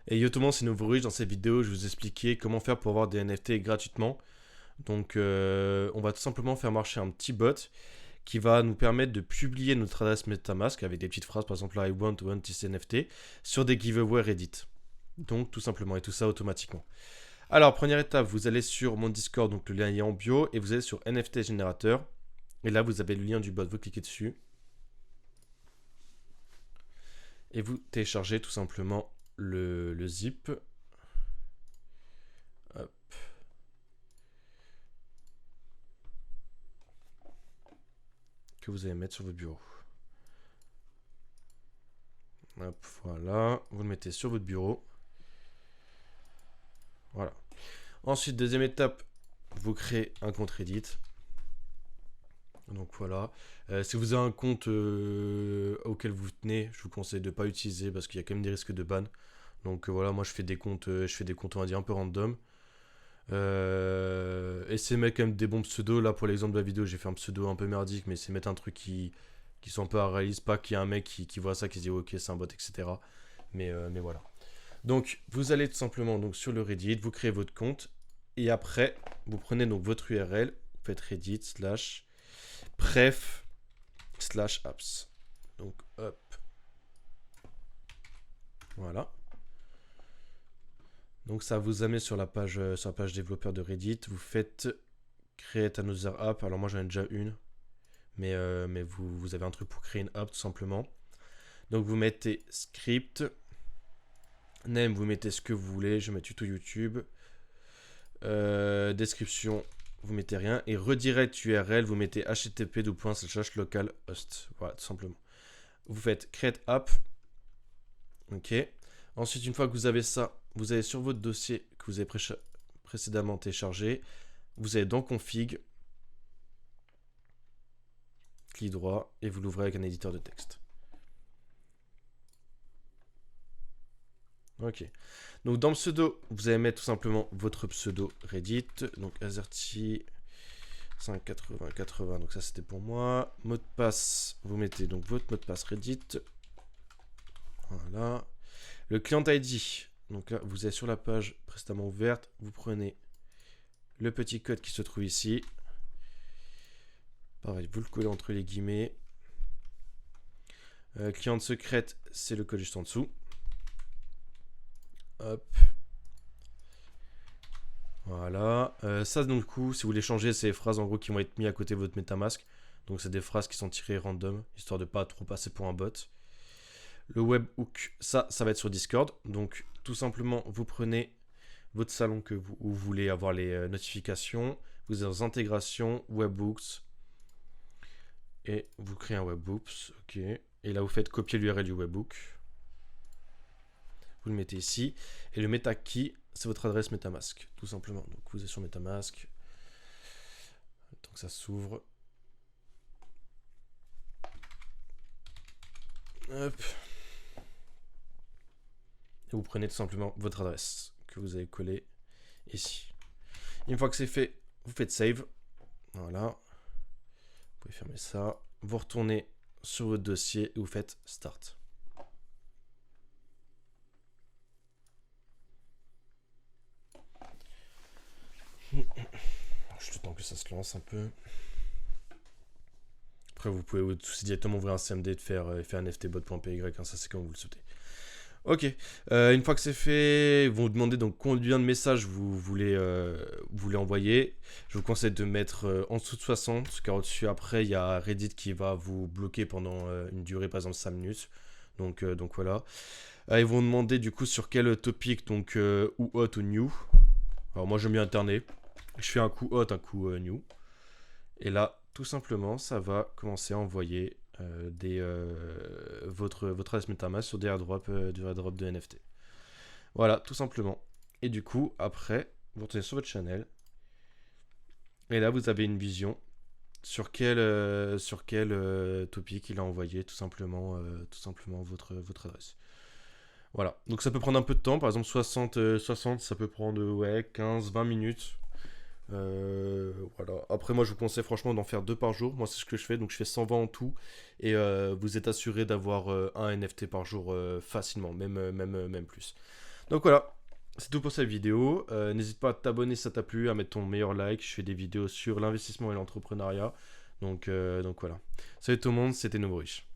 Et yo tout le monde, c'est Nouveau Riche. Dans cette vidéo, je vais vous expliquer comment faire pour avoir des NFT gratuitement. Donc, on va tout simplement faire marcher un petit bot qui va nous permettre de publier notre adresse MetaMask avec des petites phrases, par exemple I want this NFT, sur des giveaways Reddit. Donc, tout simplement, et tout ça automatiquement. Alors, première étape, vous allez sur mon Discord, donc le lien est en bio, et vous allez sur NFT générateur. Et là, vous avez le lien du bot, vous cliquez dessus. Et vous téléchargez tout simplement le zip. Hop. Que vous allez mettre sur votre bureau. Hop, voilà. Vous le mettez sur votre bureau. Voilà. Ensuite, deuxième étape, vous créez un compte Reddit. Donc voilà. Si vous avez un compte auquel vous tenez, je vous conseille de ne pas utiliser parce qu'il y a quand même des risques de ban. Donc voilà, moi je fais des comptes, on va dire un peu random. Essayez de mettre quand même des bons pseudos. Là pour l'exemple de la vidéo, j'ai fait un pseudo un peu merdique, mais c'est mettre un truc qui sont un peu réaliste, pas qu'il y a un mec qui voit ça, qui se dit ok c'est un bot, etc. Mais voilà. Donc vous allez tout simplement donc, sur le Reddit, vous créez votre compte, et après vous prenez donc votre URL, vous faites Reddit / pref / apps. Donc hop. Voilà. Donc ça vous amène sur la page développeur de Reddit. Vous faites Create another app. Alors moi j'en ai déjà une. Mais vous avez un truc pour créer une app tout simplement. Donc vous mettez script. Name, vous mettez ce que vous voulez. Je mets tuto YouTube. Description, vous mettez rien. Et redirect URL, vous mettez http://localhost. Voilà, tout simplement. Vous faites create app. Ok. Ensuite, une fois que vous avez ça, vous allez sur votre dossier que vous avez précédemment téléchargé. Vous allez dans config. Clic droit et vous l'ouvrez avec un éditeur de texte. Ok. Donc dans le pseudo, vous allez mettre tout simplement votre pseudo Reddit. Donc Azerty 58080. Donc ça c'était pour moi. Mot de passe, vous mettez donc votre mot de passe Reddit. Voilà. Le client ID. Donc là, vous êtes sur la page précédemment ouverte. Vous prenez le petit code qui se trouve ici. Pareil, vous le collez entre les guillemets. Client secrète, c'est le code juste en dessous. Hop. Voilà. Ça, donc, du coup, si vous voulez changer, c'est les phrases en gros qui vont être mises à côté de votre MetaMask. Donc, c'est des phrases qui sont tirées random, histoire de pas trop passer pour un bot. Le webhook, ça va être sur Discord. Donc, tout simplement, vous prenez votre salon où vous voulez avoir les notifications. Vous êtes dans intégration, webhooks. Et vous créez un webhooks. Ok. Et là, vous faites copier l'URL du webhook. Vous le mettez ici. Et le MetaKey, c'est votre adresse MetaMask, tout simplement. Donc vous êtes sur MetaMask. Donc ça s'ouvre. Hop. Et vous prenez tout simplement votre adresse que vous avez collée ici. Une fois que c'est fait, vous faites save. Voilà. Vous pouvez fermer ça. Vous retournez sur votre dossier et vous faites start. Je attends que ça se lance un peu. Après, vous pouvez aussi directement ouvrir un CMD et faire un ftbot.py, hein, ça c'est comme vous le souhaitez. Ok, une fois que c'est fait, ils vont vous demander donc combien de messages vous voulez envoyer. Je vous conseille de mettre en dessous de 60, car au-dessus après il y a Reddit qui va vous bloquer pendant une durée par exemple 5 minutes. Donc voilà. Ils vont demander du coup sur quel topic, donc ou hot ou new. Alors moi j'aime bien alterner. Je fais un coup hot, un coup new. Et là, tout simplement, ça va commencer à envoyer votre adresse MetaMask sur des airdrops de NFT. Voilà, tout simplement. Et du coup, après, vous retournez sur votre channel. Et là, vous avez une vision sur quel topic il a envoyé tout simplement votre adresse. Voilà. Donc ça peut prendre un peu de temps. Par exemple, 60 ça peut prendre 15-20 minutes. Voilà. Après, moi, je vous conseille franchement d'en faire 2 par jour. Moi, c'est ce que je fais. Donc, je fais 120 en tout. Et vous êtes assuré d'avoir un NFT par jour facilement, même plus. Donc voilà, c'est tout pour cette vidéo. N'hésite pas à t'abonner si ça t'a plu, à mettre ton meilleur like. Je fais des vidéos sur l'investissement et l'entrepreneuriat. Donc voilà. Salut tout le monde, c'était Nouveau Riche.